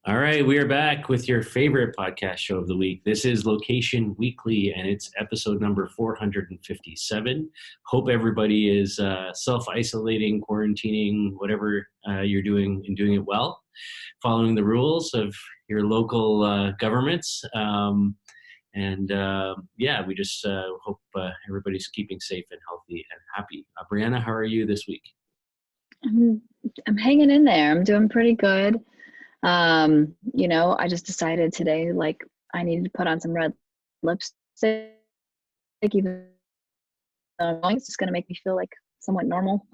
All right, we are back with your favorite podcast show of the week. This is Location Weekly, and it's episode number 457. Hope everybody is self-isolating, quarantining, whatever you're doing, and doing it well, following the rules of your local governments. Yeah, we just hope everybody's keeping safe and healthy and happy. Brianna, how are you this week? I'm, I'm hanging in there. I'm doing pretty good. I just decided today, like, I needed to put on some red lipstick, even though it's just going to make me feel like somewhat normal.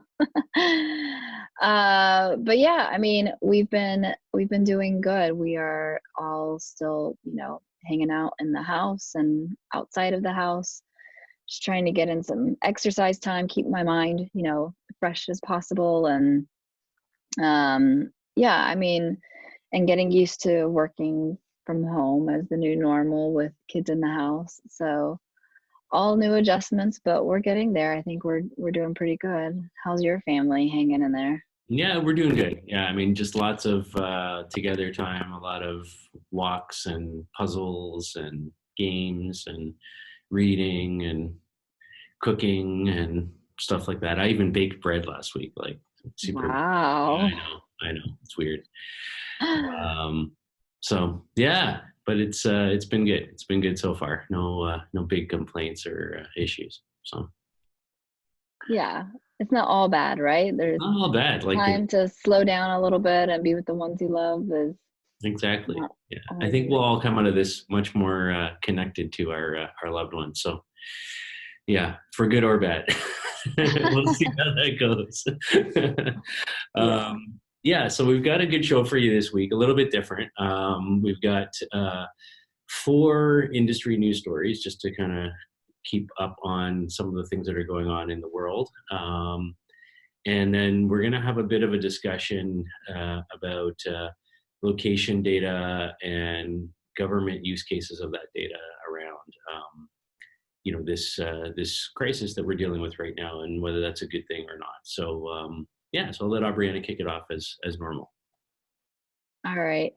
But yeah, I mean, we've been doing good. We are all still, hanging out in the house and outside of the house, just trying to get in some exercise time, keep my mind, fresh as possible. And yeah, I mean, and getting used to working from home as the new normal with kids in the house. So all new adjustments, but we're getting there. I think we're doing pretty good. How's your family hanging in there? Yeah, we're doing good. Yeah, I mean, just lots of together time, a lot of walks and puzzles and games and reading and cooking and stuff like that. I even baked bread last week, like super. Yeah, Wow. I know, it's weird. Um, so yeah, but it's been good. It's been good so far. No big complaints or issues. So Yeah, it's not all bad, right? There's not all bad. Like time to slow down a little bit and be with the ones you love is exactly. not Yeah, I always a think we'll bad all come thing. out of this much more connected to our loved ones. So yeah, for good or bad. We'll see how that goes. Yeah. Yeah, so we've got a good show for you this week, a little bit different. We've got four industry news stories just to kind of keep up on some of the things that are going on in the world. And then we're going to have a bit of a discussion about location data and government use cases of that data around this crisis that we're dealing with right now, and whether that's a good thing or not. So yeah, so I'll let Aubriana kick it off as normal. All right.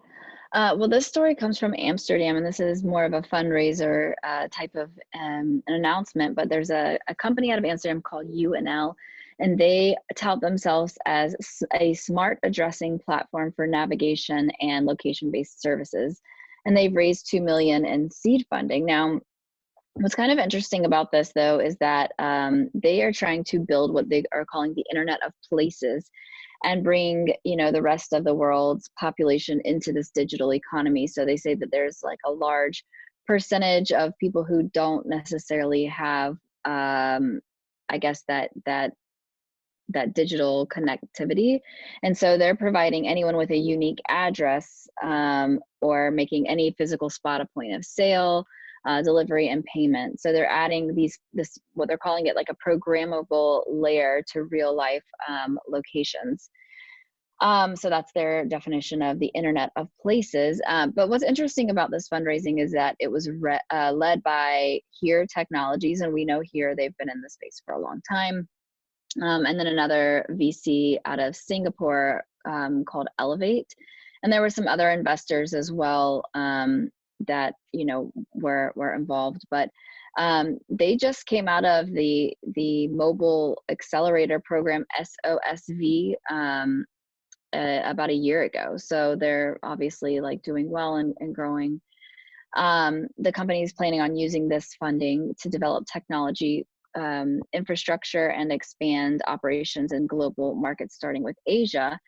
Well, this story comes from Amsterdam, and this is more of a fundraiser type of an announcement. But there's a company out of Amsterdam called UNL, and they tout themselves as a smart addressing platform for navigation and location-based services. And they've raised 2 million in seed funding. Now, what's kind of interesting about this, though, is that they are trying to build what they are calling the Internet of Places and bring, the rest of the world's population into this digital economy. So they say that there's like a large percentage of people who don't necessarily have, I guess that digital connectivity. And so they're providing anyone with a unique address or making any physical spot a point of sale, delivery, and payment. So they're adding this what they're calling it, like a programmable layer to real life locations. So that's their definition of the Internet of Places. But what's interesting about this fundraising is that it was led by Here Technologies, and we know Here, they've been in the space for a long time. And then another VC out of Singapore called Elevate. And there were some other investors as well that were involved. But they just came out of the Mobile Accelerator Program, SOSV, about a year ago. So they're obviously like doing well and growing. The company is planning on using this funding to develop technology infrastructure and expand operations in global markets, starting with Asia.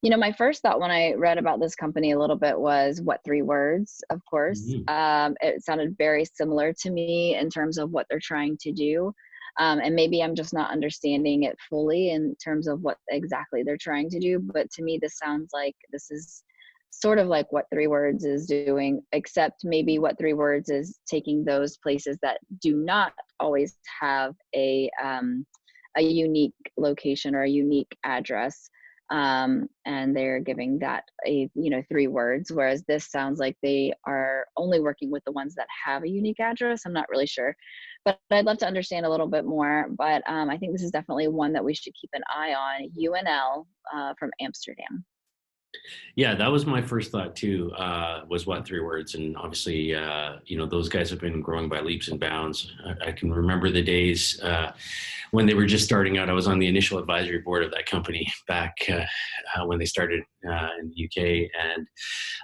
My first thought when I read about this company a little bit was what three words, of course. Mhm. It sounded very similar to me in terms of what they're trying to do. And maybe I'm just not understanding it fully in terms of what exactly they're trying to do. But to me, this sounds like this is sort of like what three words is doing, except maybe what three words is taking those places that do not always have a unique location or a unique address, and they're giving that a three words, whereas this sounds like they are only working with the ones that have a unique address. I'm not really sure, but I'd love to understand a little bit more. But I think this is definitely one that we should keep an eye on. UNL from Amsterdam. Yeah, that was my first thought too. Was what, 3 words, and obviously, those guys have been growing by leaps and bounds. I can remember the days when they were just starting out. I was on the initial advisory board of that company back when they started in the UK,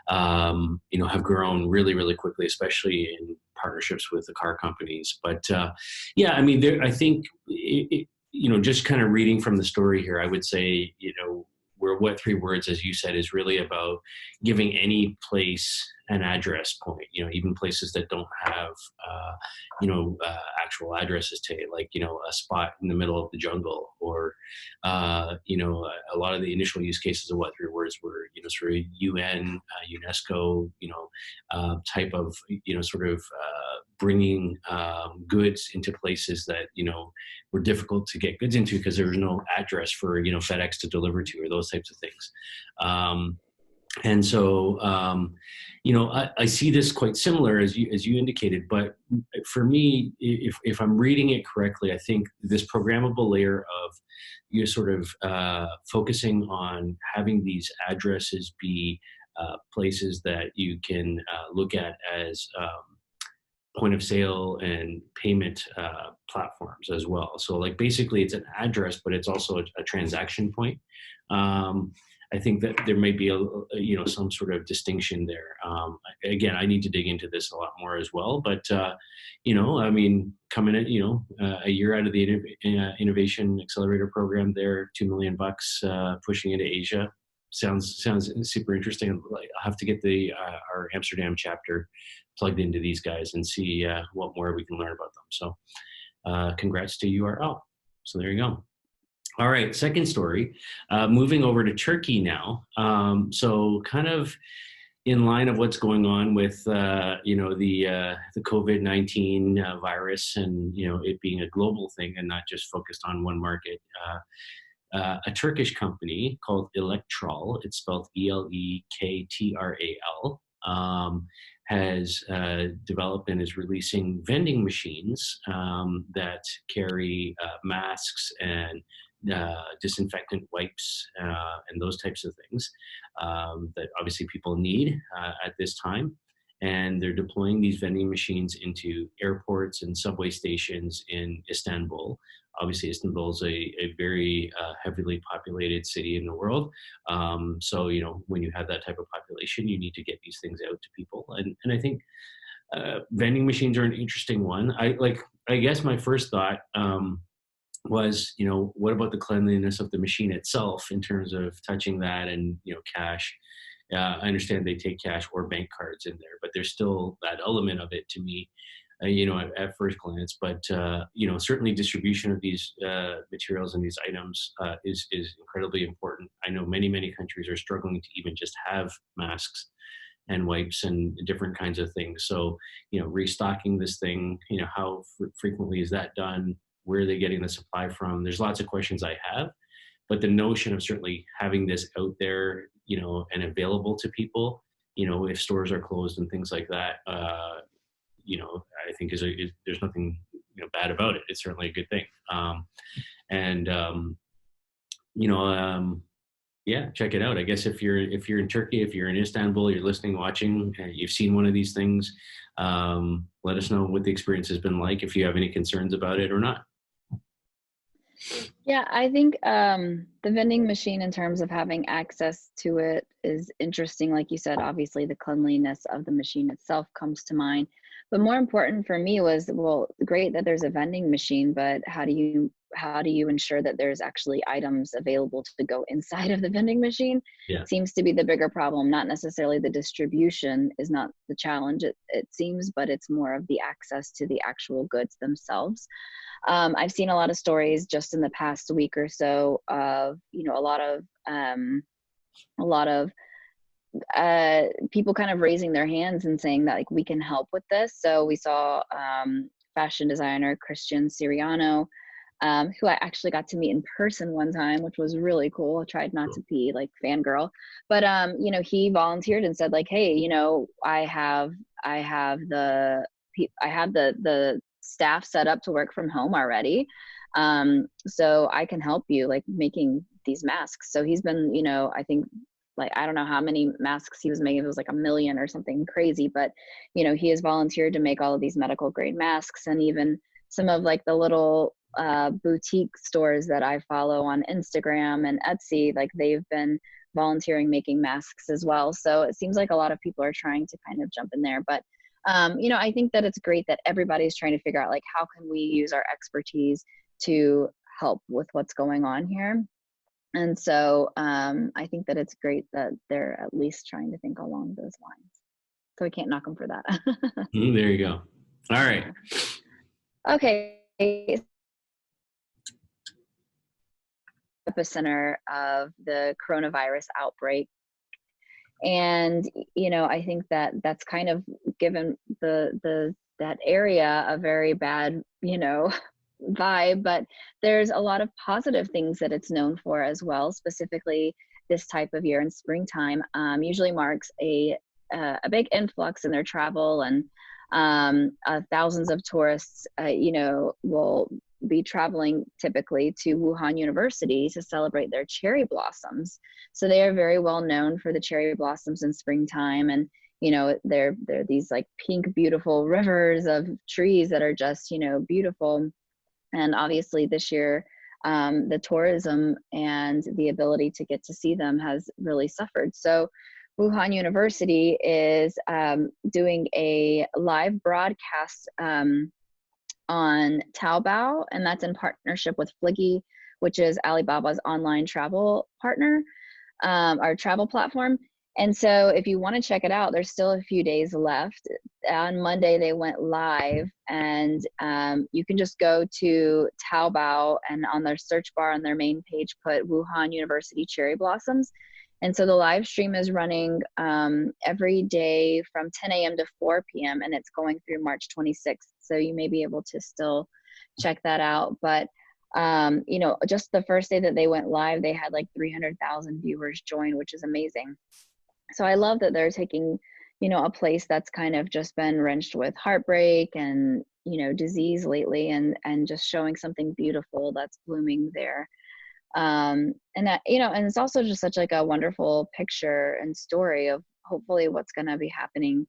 and have grown really, really quickly, especially in partnerships with the car companies. But yeah, I mean, I think just kind of reading from the story here, I would say, where what 3 words, as you said, is really about giving any place an address point. Even places that don't have actual addresses to it, like a spot in the middle of the jungle, or a lot of the initial use cases of what 3 words were, sort of UN, UNESCO, type of sort of bringing goods into places that were difficult to get goods into because there was no address for FedEx to deliver to, or those types of things. And so, I see this quite similar as you indicated. But for me, if I'm reading it correctly, I think this programmable layer of sort of focusing on having these addresses be places that you can look at as point of sale and payment platforms as well. So like basically it's an address, but it's also a transaction point. I think that there may be some sort of distinction there. Again, I need to dig into this a lot more as well. But I mean, coming at a year out of the innovation accelerator program, there, $2 million, pushing into Asia. Sounds super interesting. Like, I'll have to get our Amsterdam chapter plugged into these guys and see what more we can learn about them. So, congrats to URL. So there you go. All right, second story. Moving over to Turkey now. So kind of in line of what's going on with the COVID-19 virus, and it being a global thing and not just focused on one market. A Turkish company called Elektral, it's spelled Elektral, has developed and is releasing vending machines that carry masks and disinfectant wipes and those types of things that obviously people need at this time. And they're deploying these vending machines into airports and subway stations in Istanbul. Obviously, Istanbul is a very heavily populated city in the world. So, when you have that type of population, you need to get these things out to people. And I think vending machines are an interesting one. I guess my first thought was, what about the cleanliness of the machine itself in terms of touching that and, cash? I understand they take cash or bank cards in there, but there's still that element of it to me, at first glance. But, certainly distribution of these materials and these items is incredibly important. I know many, many countries are struggling to even just have masks and wipes and different kinds of things. So, restocking this thing, how frequently is that done? Where are they getting the supply from? There's lots of questions I have, but the notion of certainly having this out there, and available to people, if stores are closed and things like that, I think there's nothing bad about it. It's certainly a good thing. And yeah, check it out. I guess if you're in Turkey, if you're in Istanbul, you're listening, watching, you've seen one of these things, let us know what the experience has been like, if you have any concerns about it or not. Yeah, I think the vending machine, in terms of having access to it, is interesting. Like you said, obviously the cleanliness of the machine itself comes to mind. But more important for me was, well, great that there's a vending machine, but how do you ensure that there's actually items available to go inside of the vending machine? Yeah. Seems to be the bigger problem. Not necessarily the distribution is not the challenge, it seems, but it's more of the access to the actual goods themselves. I've seen a lot of stories just in the past week or so of, a lot of people kind of raising their hands and saying that, like, we can help with this. So we saw fashion designer Christian Siriano, who I actually got to meet in person one time, which was really cool. I tried not to be like fangirl, but he volunteered and said, like, hey, I have the staff set up to work from home already. So I can help you, like, making these masks. So he's been, I think like, I don't know how many masks he was making. It was like 1 million or something crazy, but he has volunteered to make all of these medical grade masks. And even some of like the little boutique stores that I follow on Instagram and Etsy, like they've been volunteering making masks as well. So it seems like a lot of people are trying to kind of jump in there. But I think that it's great that everybody's trying to figure out, like, how can we use our expertise to help with what's going on here. And so I think that it's great that they're at least trying to think along those lines. So we can't knock them for that. There you go. All right. Okay. Epicenter of the coronavirus outbreak. And I think that that's kind of given that area a very bad vibe, but there's a lot of positive things that it's known for as well. Specifically, this type of year in springtime usually marks a big influx in their travel, and thousands of tourists will be traveling typically to Wuhan University to celebrate their cherry blossoms. So they are very well known for the cherry blossoms in springtime. And they're these like pink, beautiful rivers of trees that are just beautiful. And obviously this year, the tourism and the ability to get to see them has really suffered. So Wuhan University is doing a live broadcast on Taobao, and that's in partnership with Fliggy, which is Alibaba's online travel partner, our travel platform. And so if you want to check it out, there's still a few days left. On Monday, they went live, and you can just go to Taobao and on their search bar on their main page, put Wuhan University Cherry Blossoms. And so the live stream is running every day from 10 a.m. to 4 p.m. and it's going through March 26th. So you may be able to still check that out. But, just the first day that they went live, they had like 300,000 viewers join, which is amazing. So I love that they're taking, a place that's kind of just been wrenched with heartbreak and, disease lately, and just showing something beautiful that's blooming there. And that, and it's also just such like a wonderful picture and story of hopefully what's going to be happening,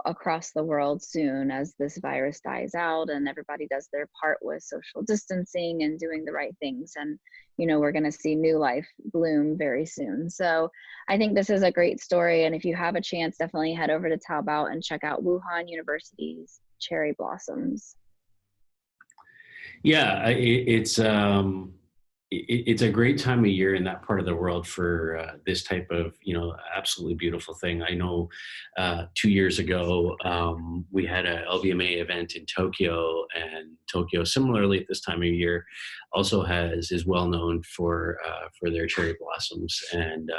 across the world soon as this virus dies out and everybody does their part with social distancing and doing the right things. And, we're going to see new life bloom very soon. So I think this is a great story. And if you have a chance, definitely head over to Taobao and check out Wuhan University's cherry blossoms. Yeah, it's a great time of year in that part of the world for this type of absolutely beautiful thing. I know 2 years ago we had a LVMA event in Tokyo, and Tokyo similarly at this time of year also is well known for their cherry blossoms, and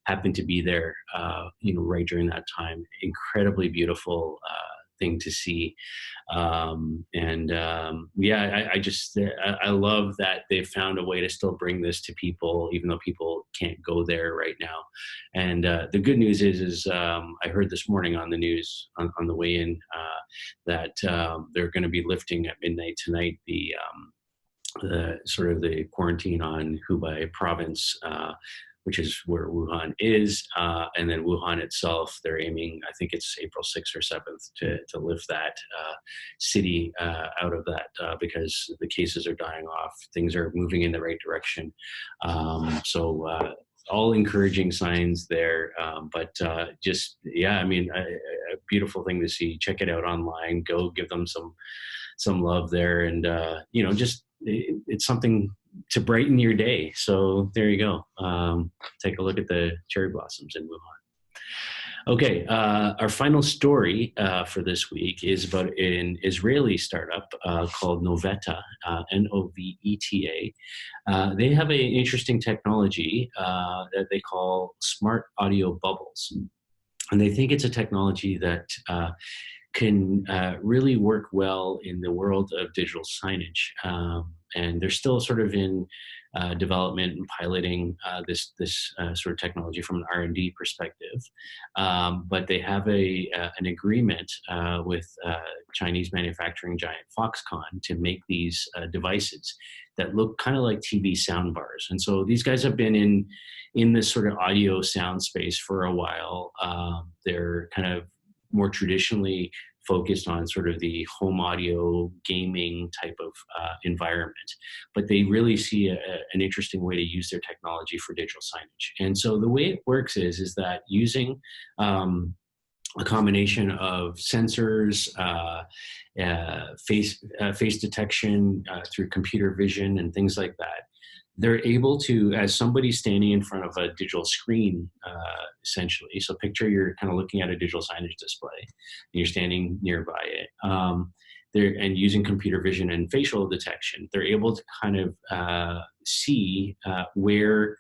happened to be there right during that time. Incredibly beautiful thing to see. I love that they've found a way to still bring this to people, even though people can't go there right now. And the good news is I heard this morning on the news on the way in that they're going to be lifting at midnight tonight the sort of the quarantine on Hubei province, which is where Wuhan is. And then Wuhan itself, they're aiming, I think it's April 6th or 7th, to lift that city out of that because the cases are dying off. Things are moving in the right direction. All encouraging signs there. A beautiful thing to see. Check it out online. Go give them some love there. And, it's something to brighten your day. So there you go. Take a look at the cherry blossoms in Wuhan. Okay, our final story for this week is about an Israeli startup called Noveta, Noveta. They have an interesting technology that they call smart audio bubbles. And they think it's a technology that can really work well in the world of digital signage. And they're still sort of in development and piloting this sort of technology from an R&D perspective. But they have an agreement with Chinese manufacturing giant Foxconn to make these devices that look kind of like TV sound bars. And so these guys have been in this sort of audio sound space for a while. They're kind of more traditionally focused on sort of the home audio gaming type of environment, but they really see an interesting way to use their technology for digital signage. And so the way it works is that using a combination of sensors, face detection through computer vision and things like that, they're able to, as somebody standing in front of a digital screen, essentially, so picture you're kind of looking at a digital signage display, and you're standing nearby it, and using computer vision and facial detection, they're able to kind of see where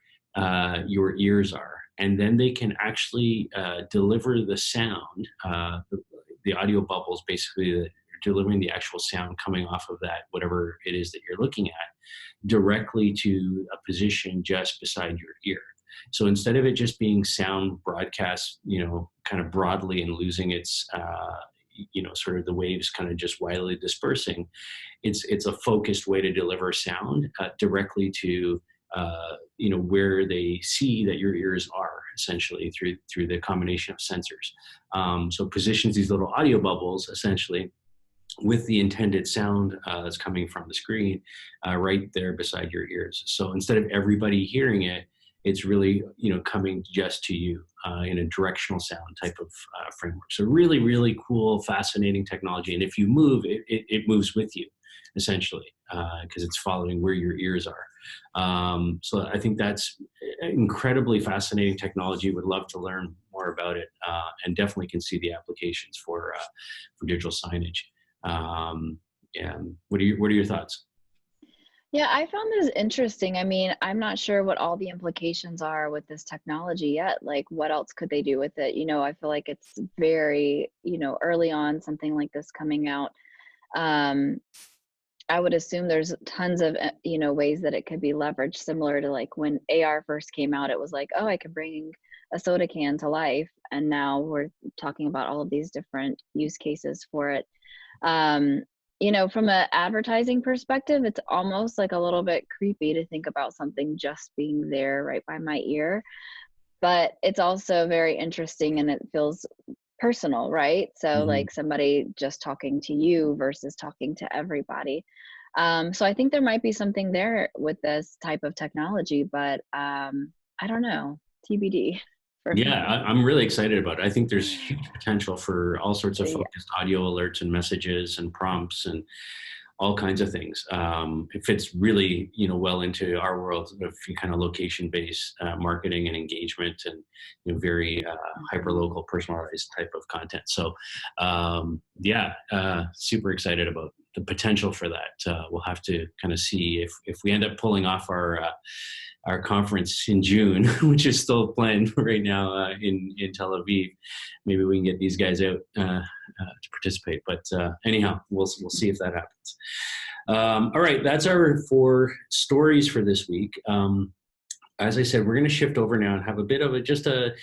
your ears are. And then they can actually deliver the sound, the audio bubbles, basically, delivering the actual sound coming off of that, whatever it is that you're looking at, directly to a position just beside your ear. So instead of it just being sound broadcast, kind of broadly and losing its, sort of the waves kind of just widely dispersing, it's a focused way to deliver sound directly to, where they see that your ears are, essentially through the combination of sensors. So it positions these little audio bubbles, essentially, with the intended sound that's coming from the screen right there beside your ears. So instead of everybody hearing it, it's really, coming just to you in a directional sound type of framework. So really, really cool, fascinating technology. And if you move, it moves with you, essentially, because it's following where your ears are. So I think that's incredibly fascinating technology. Would love to learn more about it, and definitely can see the applications for digital signage. What are your thoughts? Yeah, I found this interesting. I mean, I'm not sure what all the implications are with this technology yet. Like, what else could they do with it? I feel like it's very, early on, something like this coming out. I would assume there's tons of, ways that it could be leveraged, similar to like when AR first came out, it was like, oh, I could bring a soda can to life. And now we're talking about all of these different use cases for it. From an advertising perspective, it's almost like a little bit creepy to think about something just being there right by my ear. But it's also very interesting, and it feels personal, right? So like somebody just talking to you versus talking to everybody. So I think there might be something there with this type of technology, but I don't know, TBD. Yeah, I'm really excited about it. I think there's huge potential for all sorts of Yeah. focused audio alerts and messages and prompts and all kinds of things. It fits really, well into our world of kind of location-based marketing and engagement, and very hyper-local, personalized type of content. So, super excited about the potential for that. We'll have to kind of see if we end up pulling off our conference in June, which is still planned right now in Tel Aviv. Maybe we can get these guys out to participate. But anyhow, we'll see if that happens. All right, that's our 4 stories for this week. As I said, we're going to shift over now and have a bit of just a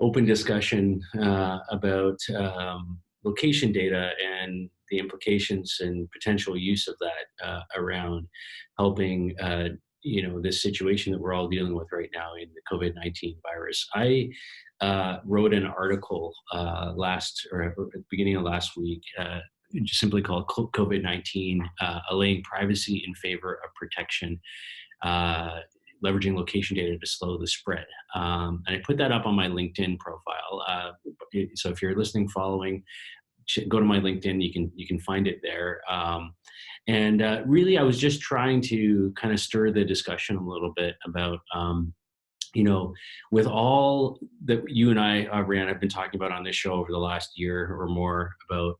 open discussion about location data and the implications and potential use of that around helping this situation that we're all dealing with right now in the COVID-19 virus. I wrote an article at the beginning of last week, just simply called COVID-19, allaying privacy in favor of protection, leveraging location data to slow the spread. And I put that up on my LinkedIn profile. So if you're listening, following, go to my LinkedIn, you can find it there. And really, I was just trying to kind of stir the discussion a little bit about, with all that you and I, Brianna, have been talking about on this show over the last year or more about,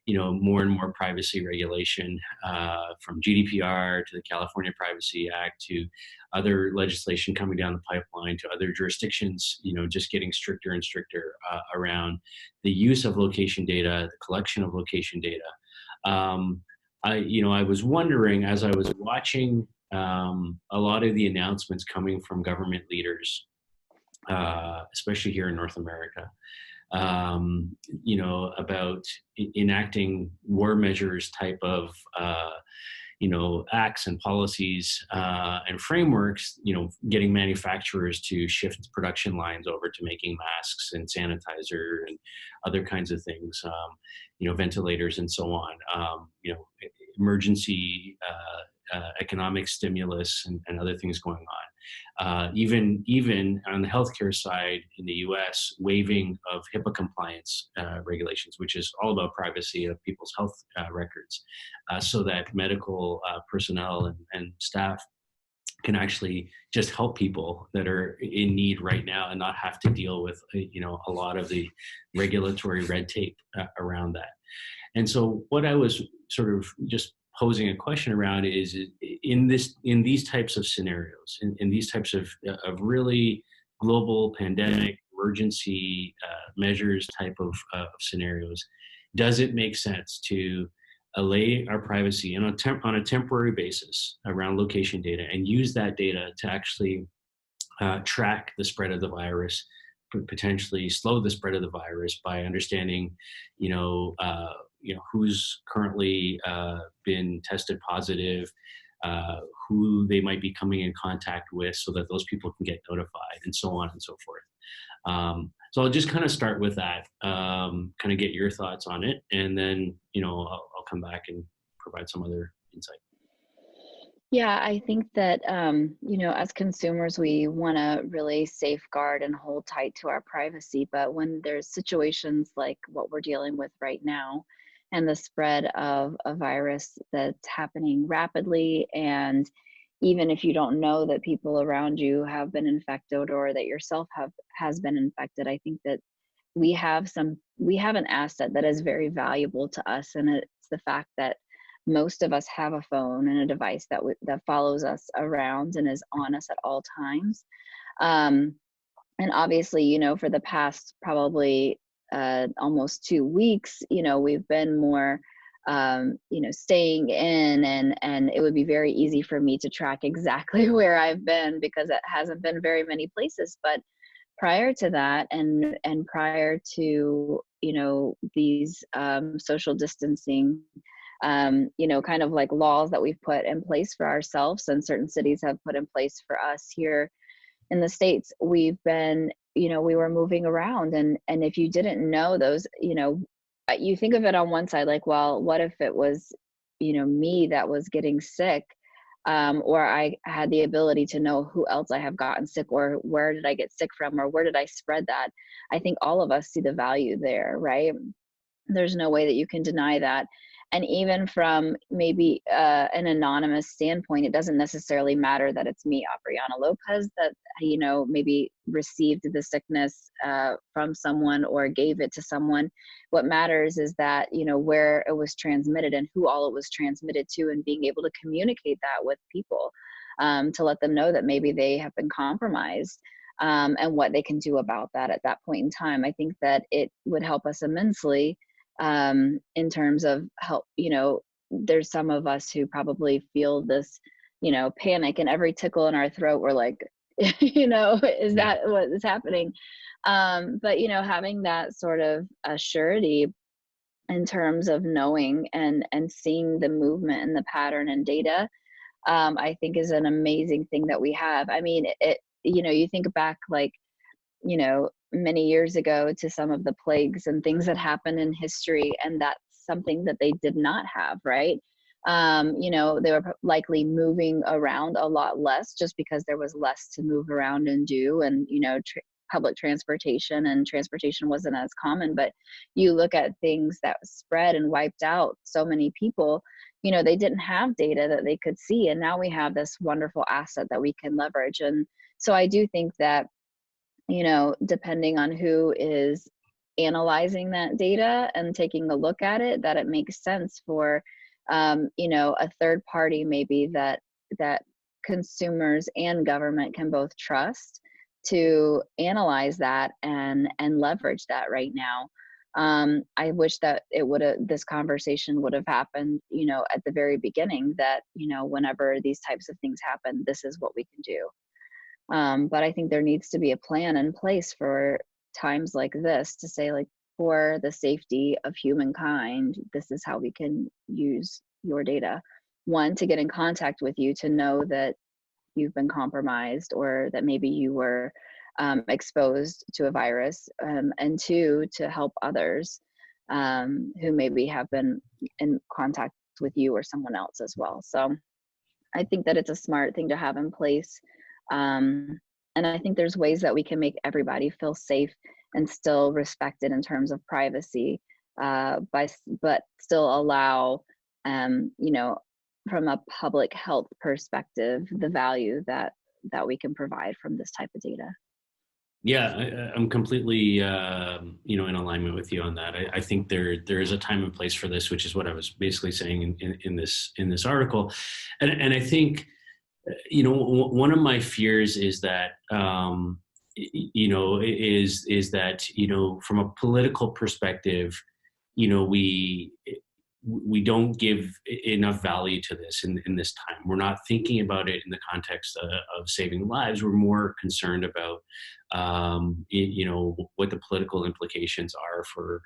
more and more privacy regulation, from GDPR to the California Privacy Act to other legislation coming down the pipeline to other jurisdictions, just getting stricter and stricter around the use of location data, the collection of location data. I was wondering, as I was watching a lot of the announcements coming from government leaders, especially here in North America, about enacting war measures type of acts and policies and frameworks, getting manufacturers to shift production lines over to making masks and sanitizer and other kinds of things, ventilators and so on, emergency economic stimulus and other things going on. Even on the healthcare side in the U.S., waiving of HIPAA compliance regulations, which is all about privacy of people's health records, so that medical personnel and staff can actually just help people that are in need right now and not have to deal with a lot of the regulatory red tape around that. And so what I was sort of just posing a question around is in these types of scenarios, in these types of really global pandemic emergency measures type of scenarios, does it make sense to allay our privacy on a temporary basis around location data and use that data to actually track the spread of the virus, potentially slow the spread of the virus by understanding, who's currently been tested positive, who they might be coming in contact with, so that those people can get notified, and so on and so forth. So I'll just kind of start with that, kind of get your thoughts on it, and then I'll come back and provide some other insight. Yeah, I think that, as consumers, we want to really safeguard and hold tight to our privacy. But when there's situations like what we're dealing with right now, and the spread of a virus that's happening rapidly, and even if you don't know that people around you have been infected or that yourself has been infected, I think that we have an asset that is very valuable to us, and it's the fact that most of us have a phone and a device that follows us around and is on us at all times. Um, and obviously, for the past probably almost 2 weeks, we've been more, staying in, and it would be very easy for me to track exactly where I've been because it hasn't been very many places. But prior to that, and prior to these social distancing, kind of like laws that we've put in place for ourselves and certain cities have put in place for us here in the States, we've been, we were moving around, and if you didn't know those, you think of it on one side like, well, what if it was, me that was getting sick, or I had the ability to know who else I have gotten sick, or where did I get sick from, or where did I spread that? I think all of us see the value there, right? There's no way that you can deny that. And even from maybe an anonymous standpoint, it doesn't necessarily matter that it's me, Abriana Lopez, that maybe received the sickness from someone or gave it to someone. What matters is that where it was transmitted and who all it was transmitted to, and being able to communicate that with people, to let them know that maybe they have been compromised, and what they can do about that at that point in time. I think that it would help us immensely, in terms of help. There's some of us who probably feel this, panic, and every tickle in our throat, we're like, is Yeah. that what is happening? But having that sort of surety in terms of knowing and seeing the movement and the pattern and data, I think is an amazing thing that we have. I mean, you think back, like, many years ago, to some of the plagues and things that happened in history, and that's something that they did not have, right? They were likely moving around a lot less just because there was less to move around and do, and public transportation and transportation wasn't as common. But you look at things that spread and wiped out so many people, they didn't have data that they could see, and now we have this wonderful asset that we can leverage. And so I do think that depending on who is analyzing that data and taking a look at it, that it makes sense for, a third party maybe that consumers and government can both trust to analyze that and leverage that right now. I wish that this conversation would have happened, at the very beginning, that, whenever these types of things happen, this is what we can do. But I think there needs to be a plan in place for times like this to say, like, for the safety of humankind, this is how we can use your data. One, to get in contact with you to know that you've been compromised, or that maybe you were exposed to a virus, and two, to help others who maybe have been in contact with you or someone else as well. So I think that it's a smart thing to have in place. And I think there's ways that we can make everybody feel safe and still respected in terms of privacy, but still allow, from a public health perspective, the value that we can provide from this type of data. Yeah, I'm completely, in alignment with you on that. I think there is a time and place for this, which is what I was basically saying in this article, and I think, one of my fears is that, is that, from a political perspective, we don't give enough value to this in this time. We're not thinking about it in the context of saving lives. We're more concerned about, what the political implications are for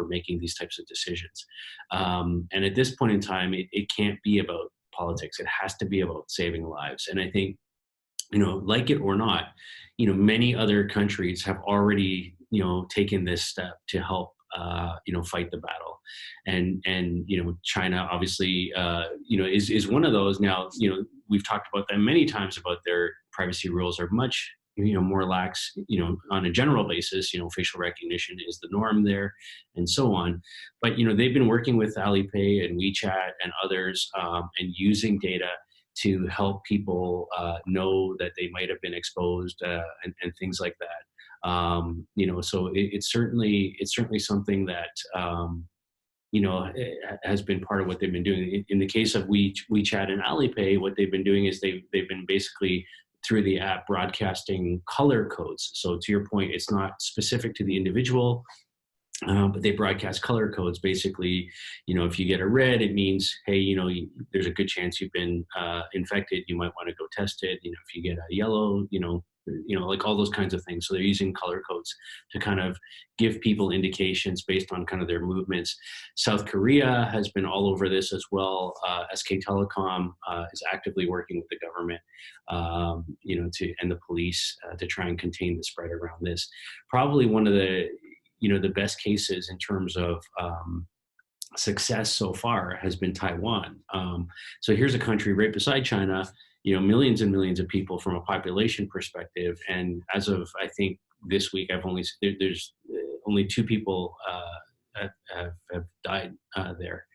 making these types of decisions. And at this point in time, it can't be about politics. It has to be about saving lives. And I think, like it or not, many other countries have already, taken this step to help, fight the battle. And China obviously, is one of those. Now, we've talked about them many times, about their privacy rules are much, more lax, on a general basis. Facial recognition is the norm there, and so on. But, they've been working with Alipay and WeChat and others, and using data to help people know that they might have been exposed, and things like that. So it's certainly something that, has been part of what they've been doing. In the case of WeChat and Alipay, what they've been doing is they've been basically, through the app, broadcasting color codes. So to your point, it's not specific to the individual, but they broadcast color codes. Basically, if you get a red, it means, hey, there's a good chance you've been infected. You might want to go test it. If you get a yellow, like all those kinds of things. So they're using color codes to kind of give people indications based on kind of their movements. South Korea has been all over this as well. SK Telecom is actively working with the government, and the police, to try and contain the spread around this. Probably one of the best cases in terms of success so far has been Taiwan. So here's a country right beside China, millions and millions of people from a population perspective. And as of, I think, this week, there's only 2 people have died there,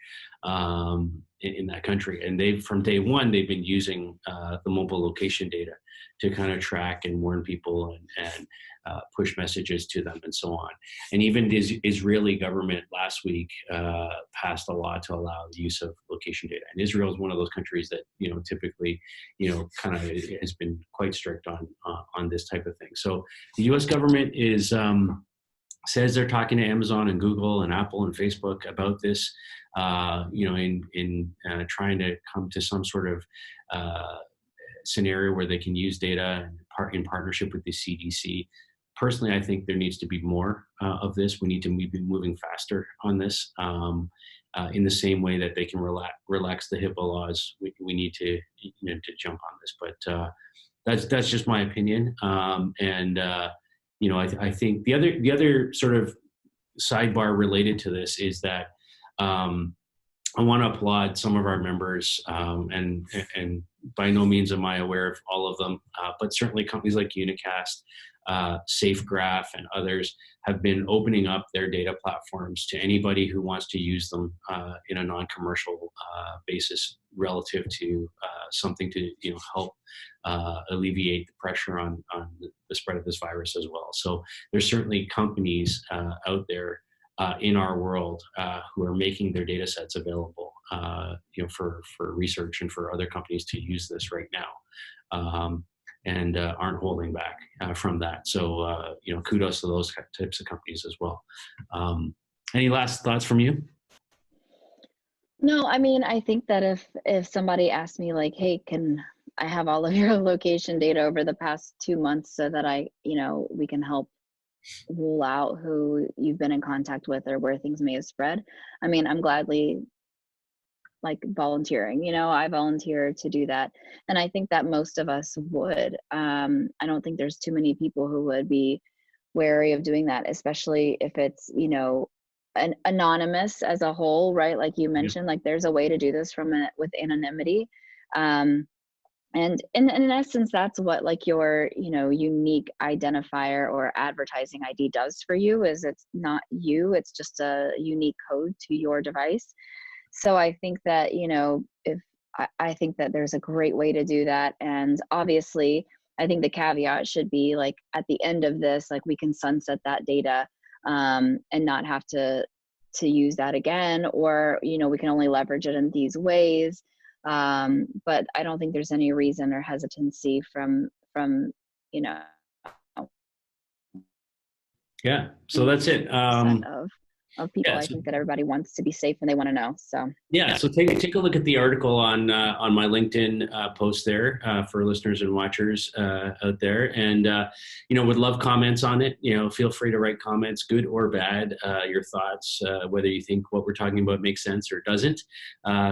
in that country. And from day one, they've been using the mobile location data to kind of track and warn people, and push messages to them, and so on. And even the Israeli government last week passed a law to allow the use of location data. And Israel is one of those countries that, typically, kind of has been quite strict on this type of thing. So the U.S. government says they're talking to Amazon and Google and Apple and Facebook about this, in trying to come to some sort of scenario where they can use data in partnership with the CDC. Personally, I think there needs to be more of this. We need to be moving faster on this. In the same way that they can relax the HIPAA laws, we need to jump on this. But that's just my opinion. I think the other sort of sidebar related to this is that, I want to applaud some of our members, and by no means am I aware of all of them, but certainly companies like Unicast, SafeGraph, and others have been opening up their data platforms to anybody who wants to use them in a non-commercial basis, relative to something to help alleviate the pressure on the spread of this virus as well. So there's certainly companies out there in our world who are making their data sets available, for research and for other companies to use this right now, and aren't holding back from that. So kudos to those types of companies as well. Any last thoughts from you? No, I mean, I think that if somebody asked me like, "Hey, can I have all of your location data over the past 2 months so that we can help rule out who you've been in contact with or where things may have spread?" I mean, I'm gladly like volunteering. I volunteer to do that, and I think that most of us would. I don't think there's too many people who would be wary of doing that, especially if it's an anonymous as a whole, right? Like you Yeah. mentioned, like there's a way to do this with anonymity. um and in essence, that's what like your unique identifier or advertising ID does for you. Is it's not you, it's just a unique code to your device. So I think that, if I think that there's a great way to do that. And obviously, I think the caveat should be like at the end of this, like we can sunset that data, and not have to use that again, or we can only leverage it in these ways. But I don't think there's any reason or hesitancy from you know Yeah. So that's it. set of people. Yeah. I So think that everybody wants to be safe and they want to know. So Yeah, so take a look at the article on my LinkedIn post there for listeners and watchers out there, and would love comments on it. Feel free to write comments, good or bad, your thoughts, whether you think what we're talking about makes sense or doesn't.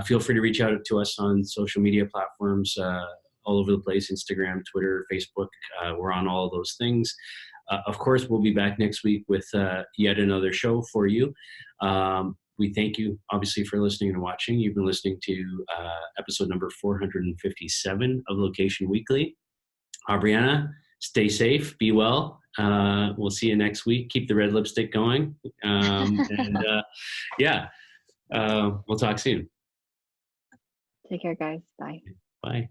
Feel free to reach out to us on social media platforms all over the place: Instagram, Twitter, Facebook. We're on all of those things. Of course, we'll be back next week with yet another show for you. We thank you, obviously, for listening and watching. You've been listening to episode number 457 of Location Weekly. Aubriana, stay safe, be well. We'll see you next week. Keep the red lipstick going. Yeah, we'll talk soon. take care, guys. Bye. Bye.